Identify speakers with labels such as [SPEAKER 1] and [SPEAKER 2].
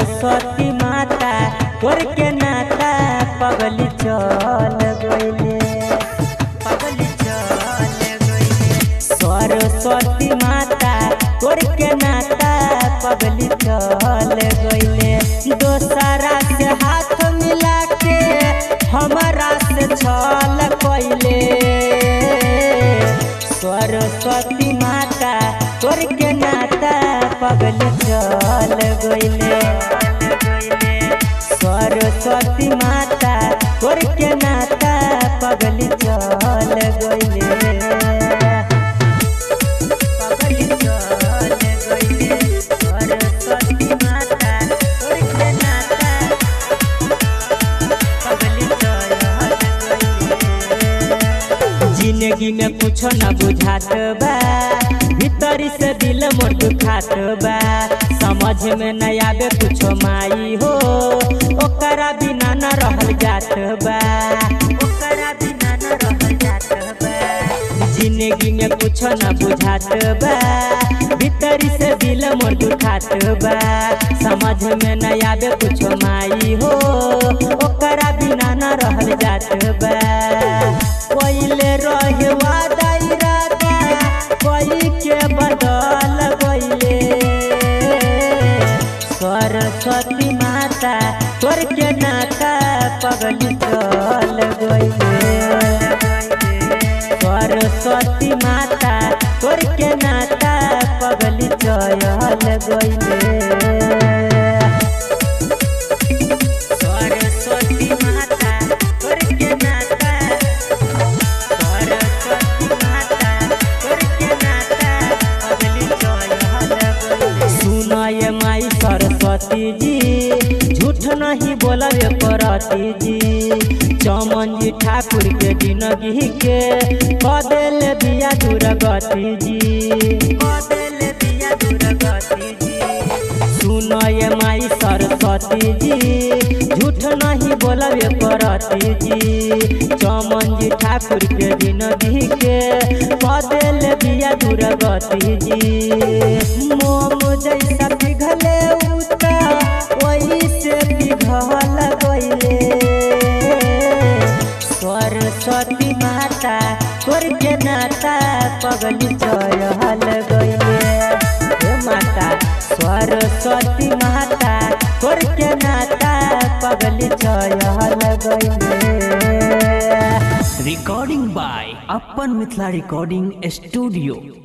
[SPEAKER 1] सरस्वती माता तोर के नाता पगली चल गइले, पगली चल गइले। सरस्वती माता तोर के नाता पगली चल गइले। दोसरा से हाथ मिला के हमारा से छल कइले। सरस्वती माता तोर के नाता पगली चल गइले। सरस्वती माता तोर के नाता पगली चल गइले, पगली चल गइले। सरस्वती माता तोर के नाता पगली चल गइले। जिंदगी में कुछ न बुझात बा, भीतरी से दिल मोर दुखात बा। समझ में न आवे कुछ माई हो, ओकरा बिना न रहल जात बा, ओकरा बिना न रहल जात बा। जिंदगी में कुछ न बुझात बा, भीतरी से दिल मोर दुखात बा। समझ में न आवे कुछ माई हो, ओकरा बिना न रहल जात बा। पहिले रहे वादा इरादा, कोई के बदल गइले। सरस्वती माता तोर के नाता पगली चल गइले। सरस्वती माता तोर के नाता पगली चल गइले। सरस्वती माता तोर के नाता, सरस्वती माता तोर के नाता पगली चल गइले। सुनाए माई सरस्वती जी, झूठ नहीं बोलबे करती जी। चमन जी ठाकुर के जिंदगी के बदल दिया दुर्गति जी, बदल दिया दुर्गति जी। सुनाए माई सरस्वती जी, झूठ नहीं बोलबे करती जी। चमन जी ठाकुर के जिंदगी के बदल दिया दुर्गति जी। मोम जैसा पिघले उता वही से पिघल गइले। सरस्वती माता तोर के नाता पगली चल गइले। हे माता सरस्वती माता तोर के नाता पगली चल गइले।
[SPEAKER 2] रिकॉर्डिंग बाय अपन मिथिला रिकॉर्डिंग स्टूडियो।